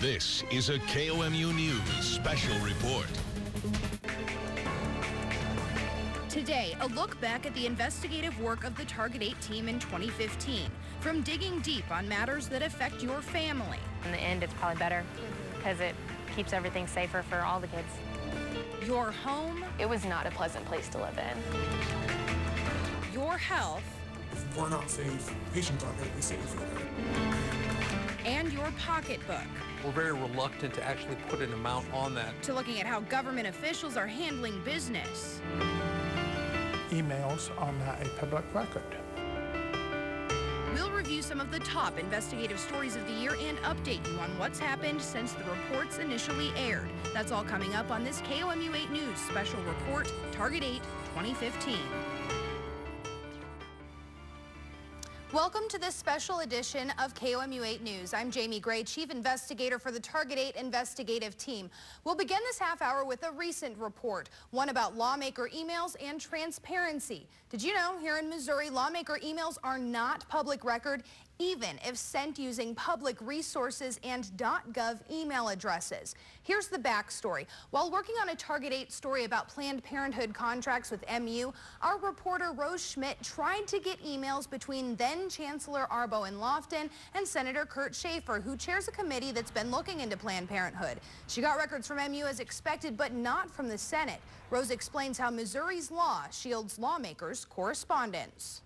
This is a KOMU News special report. Today, a look back at the investigative work of the Target 8 team in 2015. From digging deep on matters that affect your family. In the end, it's probably better because it keeps everything safer for all the kids. Your home. It was not a pleasant place to live in. Your health. If we're not safe, patients aren't going to be safe either. And your pocketbook. We're very reluctant to actually put an amount on that. To looking at how government officials are handling business. Emails are not a public record. We'll review some of the top investigative stories of the year and update you on what's happened since the reports initially aired. That's all coming up on this KOMU 8 News special report, Target 8 2015. Welcome to this special edition of KOMU 8 News. I'm Jamie Gray, Chief Investigator for the Target 8 Investigative Team. We'll begin this half hour with a recent report, one about lawmaker emails and transparency. Did you know here in Missouri, lawmaker emails are not public record, even if sent using public resources and .gov email addresses? Here's the backstory. While working on a Target 8 story about Planned Parenthood contracts with MU, our reporter Rose Schmidt tried to get emails between then Chancellor Arbo in Lofton and Senator Kurt Schaefer, who chairs a committee that's been looking into Planned Parenthood. She got records from MU as expected, but not from the Senate. Rose explains how Missouri's law shields lawmakers' correspondence.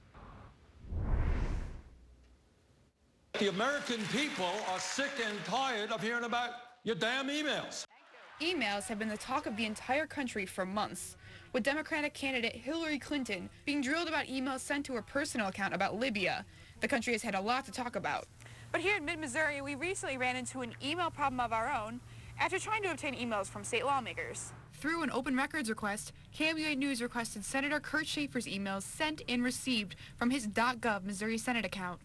The American people are sick and tired of hearing about your damn emails. Emails have been the talk of the entire country for months, with Democratic candidate Hillary Clinton being drilled about emails sent to her personal account about Libya. The country has had a lot to talk about. But here in mid-Missouri, we recently ran into an email problem of our own after trying to obtain emails from state lawmakers. Through an open records request, KOMU 8 News requested Senator Kurt Schaefer's emails sent and received from his .gov Missouri Senate account.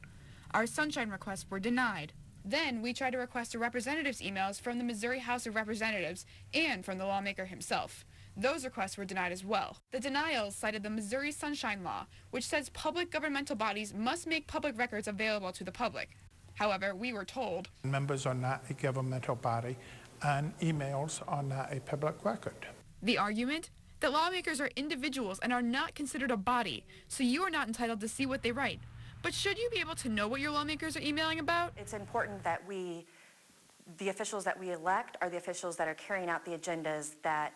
Our Sunshine requests were denied. Then we tried to request a representative's emails from the Missouri House of Representatives and from the lawmaker himself. Those requests were denied as well. The denials cited the Missouri Sunshine Law, which says public governmental bodies must make public records available to the public. However, we were told Members are not a governmental body, and emails are not a public record. the argument that lawmakers are individuals and are not considered a body, so you are not entitled to see what they write. But should you be able to know what your lawmakers are emailing about? It's important that the officials that we elect are the officials that are carrying out the agendas that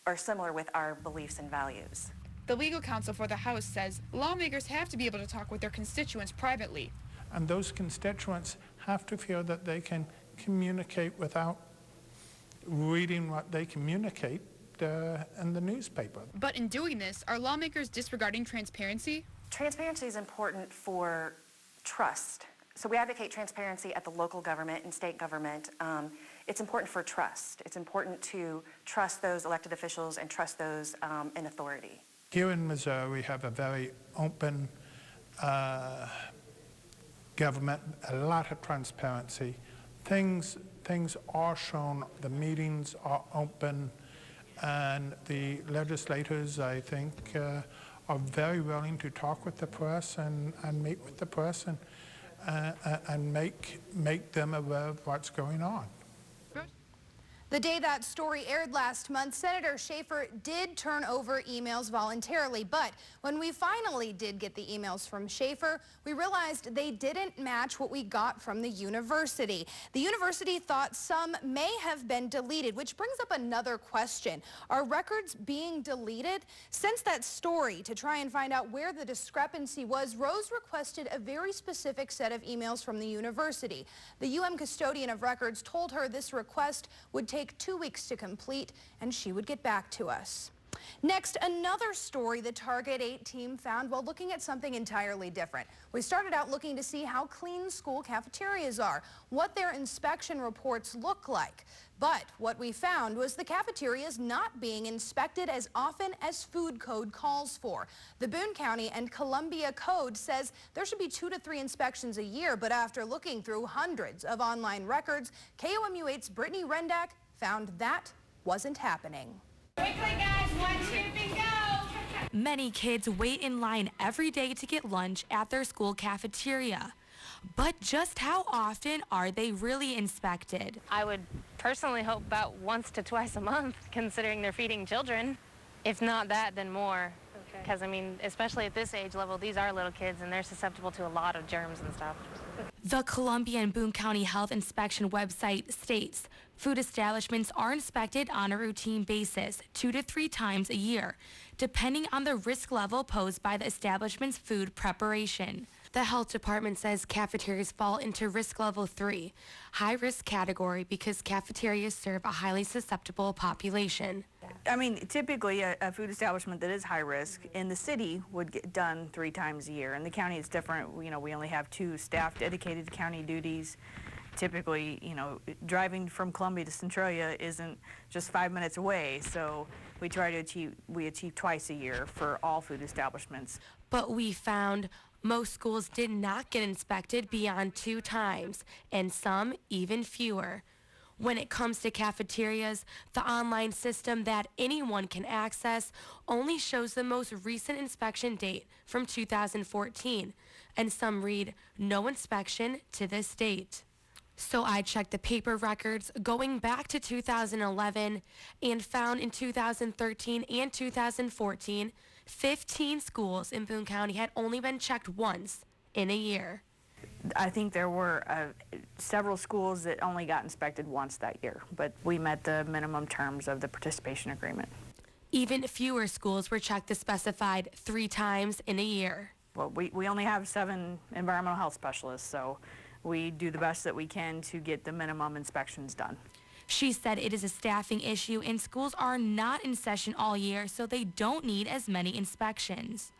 are similar with our beliefs and values. The legal counsel for the House says lawmakers have to be able to talk with their constituents privately. And those constituents have to feel that they can communicate without reading what they communicate in the newspaper. But in doing this, are lawmakers disregarding transparency? Transparency is important for trust. So we advocate transparency at the local government and state government. It's important for trust. It's important to trust those elected officials and trust those in authority. Here in Missouri, we have a very open government, a lot of transparency. Things are shown, the meetings are open, and the legislators, I think, are very willing to talk with the press and meet with the press and make them aware of what's going on. The day that story aired last month, Senator Schaefer did turn over emails voluntarily, but when we finally did get the emails from Schaefer, we realized they didn't match what we got from the university. The university thought some may have been deleted, which brings up another question. Are records being deleted? Since that story, to try and find out where the discrepancy was, Rose requested a very specific set of emails from the university. The UM custodian of records told her this request would take 2 weeks to complete, and she would get back to us. Next, another story the Target 8 team found while looking at something entirely different. We started out looking to see how clean school cafeterias are, what their inspection reports look like. But what we found was the cafeterias not being inspected as often as food code calls for. The Boone County and Columbia Code says there should be 2 to 3 inspections a year, but after looking through hundreds of online records, KOMU 8's Brittany Rendak found that wasn't happening. Quickly, guys, 1, 2, and go! Many kids wait in line every day to get lunch at their school cafeteria. But just how often are they really inspected? I would personally hope about once to twice a month, considering they're feeding children. If not that, then more. Because, I mean, especially at this age level, these are little kids, and they're susceptible to a lot of germs and stuff. The Columbia and Boone County Health Inspection website states food establishments are inspected on a routine basis 2 to 3 times a year, depending on the risk level posed by the establishment's food preparation. The health department says cafeterias fall into risk level 3, high risk category, because cafeterias serve a highly susceptible population. I mean, typically a food establishment that is high risk in the city would get done 3 times a year. In the county, it's different. You know, we only have 2 staff dedicated to county duties. Typically, you know, driving from Columbia to Centralia isn't just 5 minutes away, so we try to achieve twice a year for all food establishments. But we found most schools did not get inspected beyond 2 times, and some even fewer. When it comes to cafeterias, the online system that anyone can access only shows the most recent inspection date from 2014, and some read no inspection to this date. So I checked the paper records going back to 2011 and found in 2013 and 2014, 15 schools in Boone County had only been checked once in a year. I think there were several schools that only got inspected once that year, but we met the minimum terms of the participation agreement. Even fewer schools were checked the specified 3 times in a year. Well, we only have 7 environmental health specialists, so we do the best that we can to get the minimum inspections done. She said it is a staffing issue and schools are not in session all year, so they don't need as many inspections.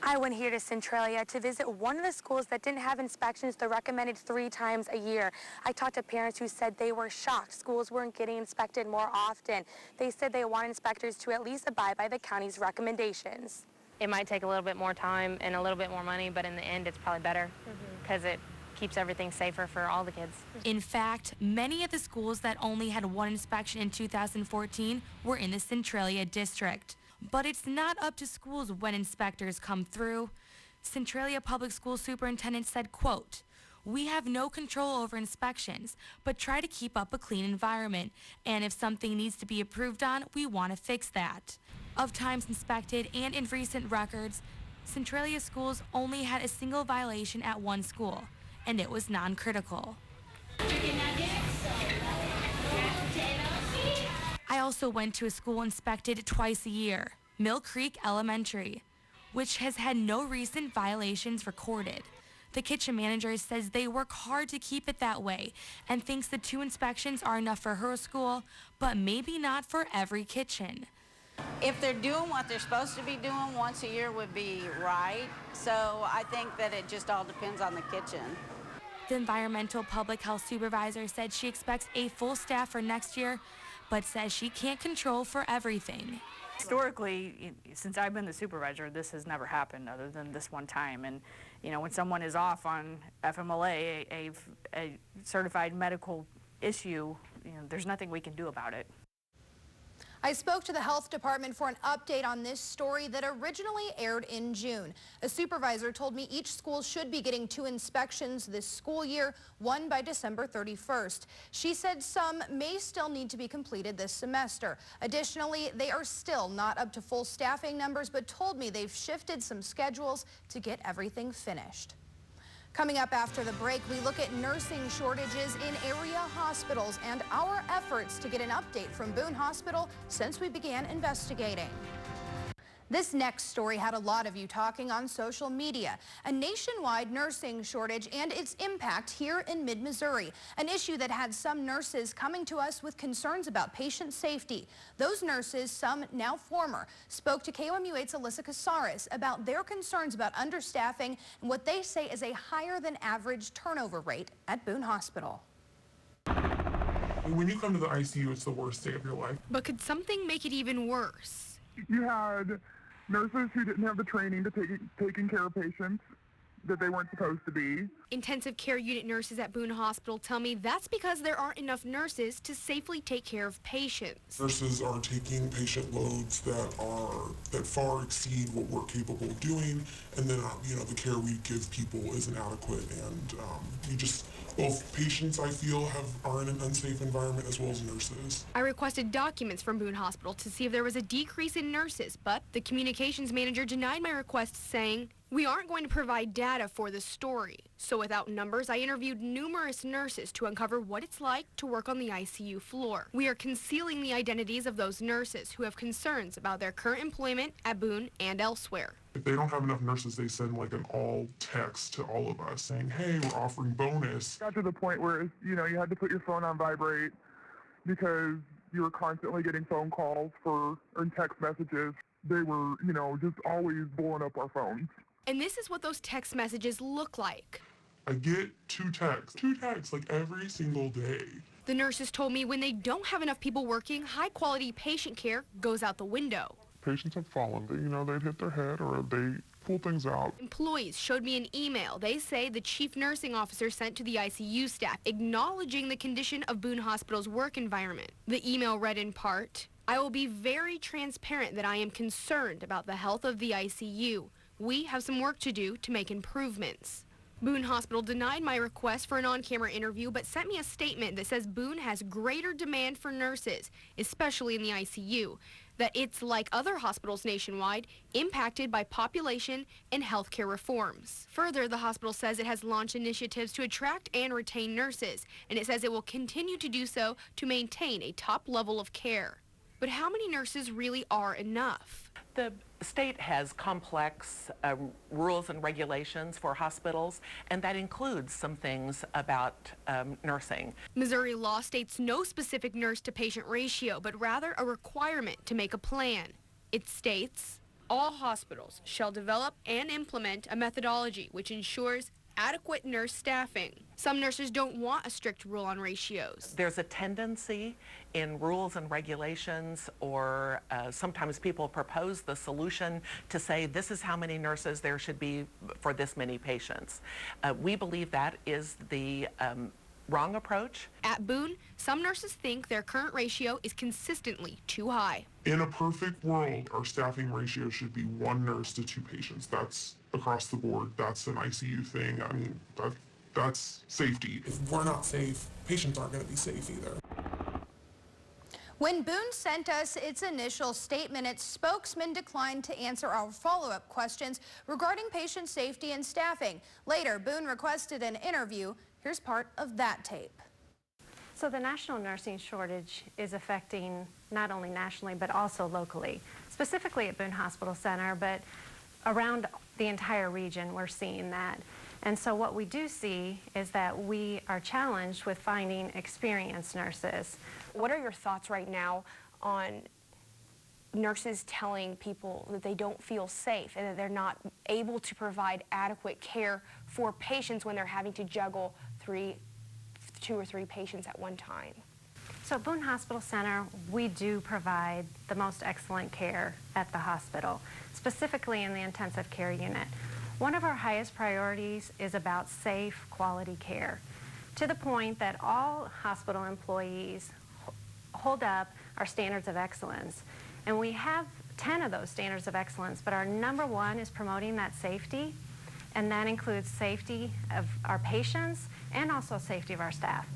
I went here to Centralia to visit one of the schools that didn't have inspections. They're recommended 3 times a year. I talked to parents who said they were shocked schools weren't getting inspected more often. They said they want inspectors to at least abide by the county's recommendations. It might take a little bit more time and a little bit more money, but in the end, it's probably better because it keeps everything safer for all the kids. In fact, many of the schools that only had 1 inspection in 2014 were in the Centralia district. But it's not up to schools when inspectors come through. Centralia Public School Superintendent said, quote, "We have no control over inspections, but try to keep up a clean environment. And if something needs to be improved on, we want to fix that." Of times inspected and in recent records, Centralia schools only had a single violation at 1 school, and it was non-critical. I also went to a school inspected twice a year, Mill Creek Elementary, which has had no recent violations recorded. The kitchen manager says they work hard to keep it that way and thinks the 2 inspections are enough for her school, but maybe not for every kitchen. If they're doing what they're supposed to be doing, once a year would be right. So I think that it just all depends on the kitchen. The environmental public health supervisor said she expects a full staff for next year, but says she can't control for everything. Historically, since I've been the supervisor, this has never happened other than this one time. And, you know, when someone is off on FMLA, a certified medical issue, you know, there's nothing we can do about it. I spoke to the health department for an update on this story that originally aired in June. A supervisor told me each school should be getting 2 inspections this school year, 1 by December 31st. She said some may still need to be completed this semester. Additionally, they are still not up to full staffing numbers, but told me they've shifted some schedules to get everything finished. Coming up after the break, we look at nursing shortages in area hospitals and our efforts to get an update from Boone Hospital since we began investigating. This next story had a lot of you talking on social media. A nationwide nursing shortage and its impact here in mid-Missouri. An issue that had some nurses coming to us with concerns about patient safety. Those nurses, some now former, spoke to KOMU8's Alyssa Casares about their concerns about understaffing and what they say is a higher than average turnover rate at Boone Hospital. When you come to the ICU, it's the worst day of your life. But could something make it even worse? You had nurses who didn't have the training to taking care of patients. that they weren't supposed to be. Intensive care unit nurses at Boone Hospital tell me that's because there aren't enough nurses to safely take care of patients. Nurses are taking patient loads that far exceed what we're capable of doing, and then the care we give people isn't adequate, and both patients, I feel, are in an unsafe environment, as well as nurses. I requested documents from Boone Hospital to see if there was a decrease in nurses, but the communications manager denied my request, saying, "We aren't going to provide data for the story." So without numbers, I interviewed numerous nurses to uncover what it's like to work on the ICU floor. We are concealing the identities of those nurses who have concerns about their current employment at Boone and elsewhere. If they don't have enough nurses, they send like an all text to all of us saying, "Hey, we're offering bonus." Got to the point where, you had to put your phone on vibrate because you were constantly getting phone calls and text messages. They were, just always blowing up our phones. And this is what those text messages look like. I get two texts like every single day. The nurses told me when they don't have enough people working, high-quality patient care goes out the window. Patients have fallen. They'd hit their head or they pull things out. Employees showed me an email they say the chief nursing officer sent to the ICU staff acknowledging the condition of Boone Hospital's work environment. The email read in part, "I will be very transparent that I am concerned about the health of the ICU. We have some work to do to make improvements." Boone Hospital denied my request for an on-camera interview, but sent me a statement that says Boone has greater demand for nurses, especially in the ICU, that it's, like other hospitals nationwide, impacted by population and healthcare reforms. Further, the hospital says it has launched initiatives to attract and retain nurses, and it says it will continue to do so to maintain a top level of care. But how many nurses really are enough? The state has complex rules and regulations for hospitals, and that includes some things about nursing. Missouri law states no specific nurse-to-patient ratio, but rather a requirement to make a plan. It states, all hospitals shall develop and implement a methodology which ensures adequate nurse staffing. Some nurses don't want a strict rule on ratios. There's a tendency in rules and regulations, or sometimes people propose the solution to say this is how many nurses there should be for this many patients. We believe that is the wrong approach. At Boone, some nurses think their current ratio is consistently too high. In a perfect world, our staffing ratio should be 1 nurse to 2 patients. That's across the board. That's an ICU thing. I mean, that's safety. If we're not safe, patients aren't going to be safe either. When Boone sent us its initial statement, its spokesman declined to answer our follow-up questions regarding patient safety and staffing. Later, Boone requested an interview. Here's part of that tape. So the national nursing shortage is affecting not only nationally but also locally, specifically at Boone Hospital Center, but around the entire region we're seeing that. And so what we do see is that we are challenged with finding experienced nurses. What are your thoughts right now on nurses telling people that they don't feel safe and that they're not able to provide adequate care for patients when they're having to juggle 2 or 3 patients at one time? So at Boone Hospital Center, we do provide the most excellent care at the hospital, specifically in the intensive care unit. One of our highest priorities is about safe, quality care, to the point that all hospital employees hold up our standards of excellence. And we have 10 of those standards of excellence, but our number 1 is promoting that safety, and that includes safety of our patients and also safety of our staff.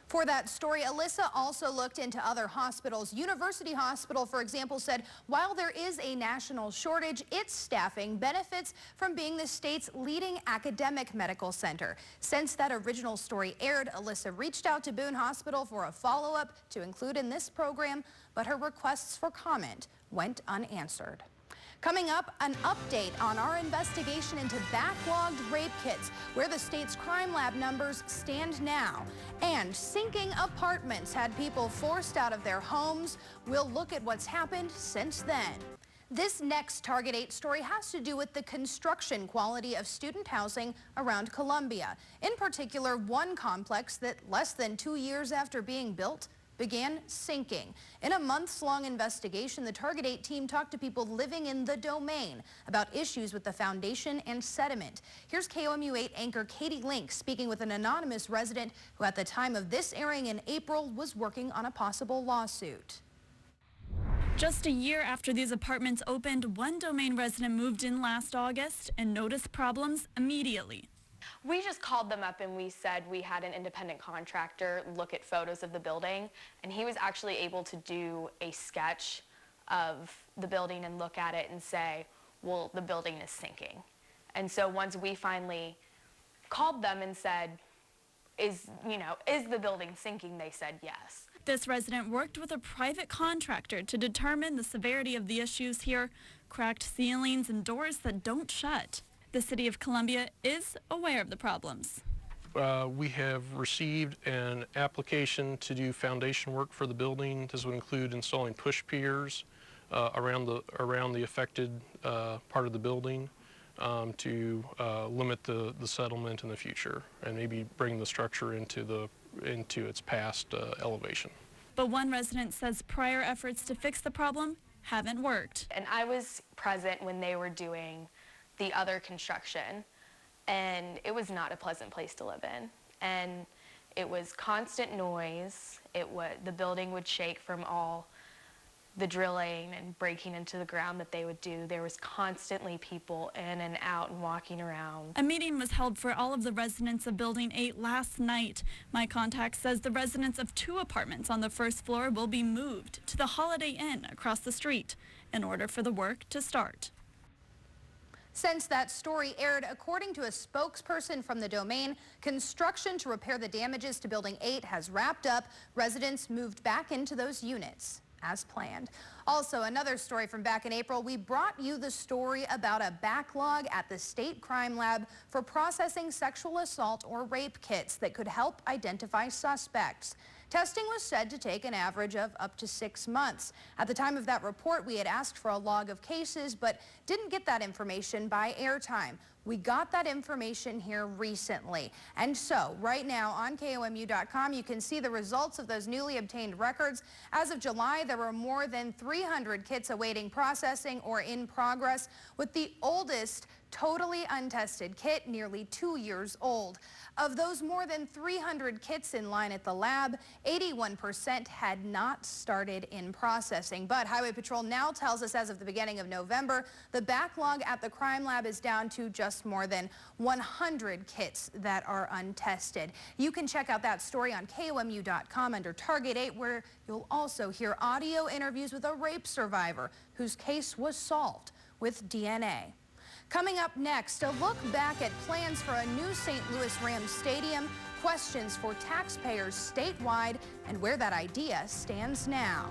For that story, Alyssa also looked into other hospitals. University Hospital, for example, said while there is a national shortage, its staffing benefits from being the state's leading academic medical center. Since that original story aired, Alyssa reached out to Boone Hospital for a follow-up to include in this program, but her requests for comment went unanswered. Coming up, an update on our investigation into backlogged rape kits, where the state's crime lab numbers stand now. And sinking apartments had people forced out of their homes. We'll look at what's happened since then. This next Target 8 story has to do with the construction quality of student housing around Columbia. In particular, one complex that less than 2 years after being built began sinking. In a months-long investigation, the Target 8 team talked to people living in the Domain about issues with the foundation and sediment. Here's KOMU 8 anchor Katie Link speaking with an anonymous resident who at the time of this airing in April was working on a possible lawsuit. Just a year after these apartments opened, one Domain resident moved in last August and noticed problems immediately. We just called them up and we said we had an independent contractor look at photos of the building, and he was actually able to do a sketch of the building and look at it and say, well, the building is sinking. And so once we finally called them and said, is the building sinking, they said yes. This resident worked with a private contractor to determine the severity of the issues here, cracked ceilings and doors that don't shut. The City of Columbia is aware of the problems. We have received an application to do foundation work for the building. This would include installing push piers around the affected part of the building to limit the settlement in the future and maybe bring the structure into its past elevation. But one resident says prior efforts to fix the problem haven't worked. And I was present when they were doing the other construction, and it was not a pleasant place to live in. And it was constant noise. The building would shake from all the drilling and breaking into the ground that they would do. There was constantly people in and out and walking around. A meeting was held for all of the residents of Building 8 last night. My contact says the residents of 2 apartments on the first floor will be moved to the Holiday Inn across the street in order for the work to start. Since that story aired, according to a spokesperson from the Domain, construction to repair the damages to Building 8 has wrapped up. Residents moved back into those units as planned. Also, another story from back in April, we brought you the story about a backlog at the State Crime Lab for processing sexual assault or rape kits that could help identify suspects. Testing was said to take an average of up to 6 months. At the time of that report, we had asked for a log of cases, but didn't get that information by airtime. We got that information here recently. And so, right now on KOMU.com, you can see the results of those newly obtained records. As of July, there were more than 300 kits awaiting processing or in progress, with the oldest totally untested kit nearly 2 years old. Of those more than 300 kits in line at the lab, 81% had not started in processing. But Highway Patrol now tells us as of the beginning of November, the backlog at the crime lab is down to just more than 100 kits that are untested. You can check out that story on KOMU.com under Target 8, where you'll also hear audio interviews with a rape survivor whose case was solved with DNA. Coming up next, a look back at plans for a new St. Louis Rams stadium, questions for taxpayers statewide, and where that idea stands now.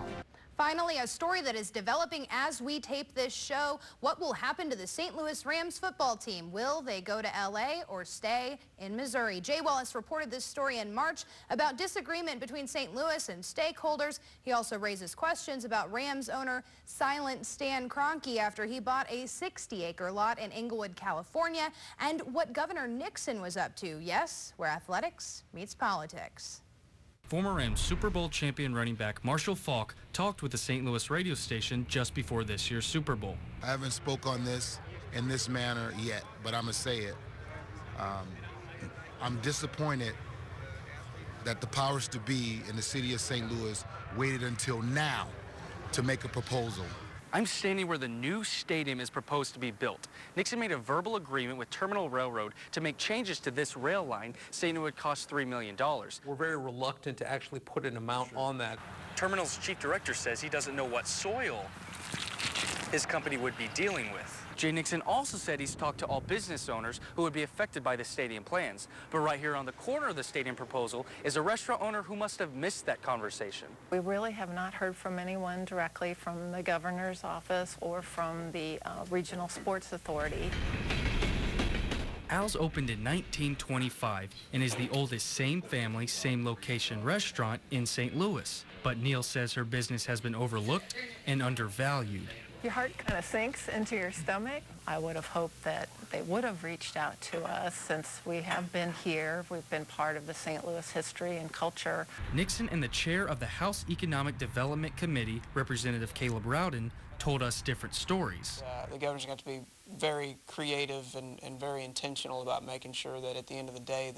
Finally, a story that is developing as we tape this show. What will happen to the St. Louis Rams football team? Will they go to LA or stay in Missouri? Jay Wallace reported this story in March about disagreement between St. Louis and stakeholders. He also raises questions about Rams owner Silent Stan Kroenke after he bought a 60-acre lot in Inglewood, California, and what Governor Nixon was up to. Yes, where athletics meets politics. Former Rams Super Bowl champion running back Marshall Faulk talked with the St. Louis radio station just before this year's Super Bowl. I haven't spoke on this in this manner yet, but I'm going to say it. I'm disappointed that the powers to be in the city of St. Louis waited until now to make a proposal. I'm standing where the new stadium is proposed to be built. Nixon made a verbal agreement with Terminal Railroad to make changes to this rail line, saying it would cost $3 million. We're very reluctant to actually put an amount on that. Terminal's chief director says he doesn't know what soil his company would be dealing with. Jay Nixon also said he's talked to all business owners who would be affected by the stadium plans. But right here on the corner of the stadium proposal is a restaurant owner who must have missed that conversation. We really have not heard from anyone directly from the governor's office or from the Regional Sports Authority. Al's opened in 1925 and is the oldest same family, same location restaurant in St. Louis. But Neil says her business has been overlooked and undervalued. Your heart kind of sinks into your stomach. I would have hoped that they would have reached out to us since we have been here. We've been part of the St. Louis history and culture. Nixon and the chair of the House Economic Development Committee, Representative Caleb Rowden, told us different stories. The governor's got to be very creative and very intentional about making sure that at the end of the day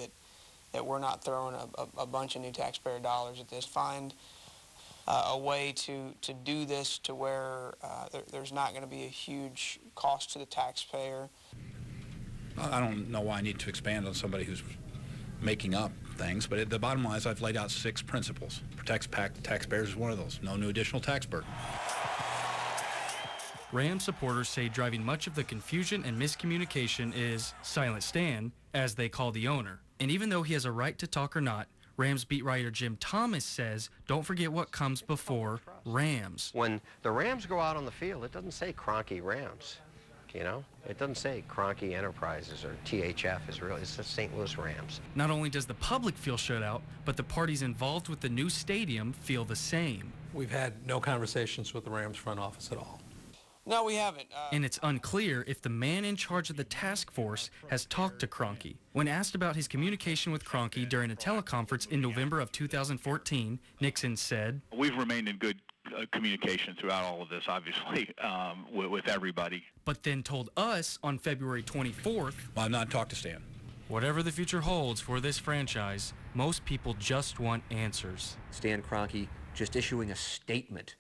that we're not throwing a bunch of new taxpayer dollars at this. Find a way to do this to where there's not going to be a huge cost to the taxpayer. I don't know why I need to expand on somebody who's making up things, but the bottom line is I've laid out 6 principles. Protects taxpayers is one of those. No new additional tax burden. Rams supporters say driving much of the confusion and miscommunication is Silent Stan, as they call the owner. And even though he has a right to talk or not, Rams beat writer Jim Thomas says, don't forget what comes before Rams. When the Rams go out on the field, it doesn't say Kroenke Rams, you know? It doesn't say Kroenke Enterprises or THF. It's the St. Louis Rams. Not only does the public feel shut out, but the parties involved with the new stadium feel the same. We've had no conversations with the Rams front office at all. No, we haven't. And it's unclear if the man in charge of the task force has talked to Kroenke. When asked about his communication with Kroenke during a teleconference in November of 2014, Nixon said, "We've remained in good communication throughout all of this, obviously, with everybody." But then told us on February 24th, "Well, I've not talked to Stan." Whatever the future holds for this franchise, most people just want answers. Stan Kroenke just issuing a statement.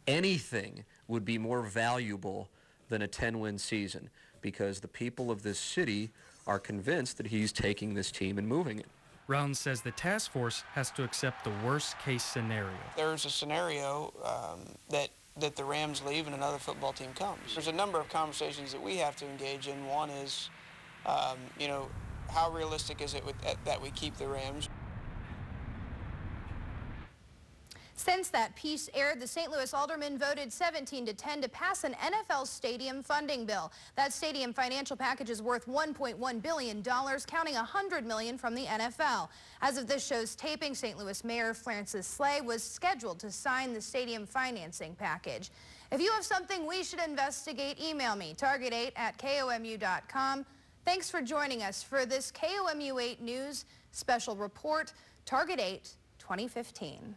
Anything would be more valuable than a 10-win season because the people of this city are convinced that he's taking this team and moving it. Rowden says the task force has to accept the worst-case scenario. There's a scenario that the Rams leave and another football team comes. There's a number of conversations that we have to engage in. One is, you know, how realistic is it that we keep the Rams? Since that piece aired, the St. Louis aldermen voted 17-10 to pass an NFL stadium funding bill. That stadium financial package is worth $1.1 billion, counting $100 million from the NFL. As of this show's taping, St. Louis Mayor Francis Slay was scheduled to sign the stadium financing package. If you have something we should investigate, email me, target8@komu.com. Thanks for joining us for this KOMU 8 News special report, Target 8 2015.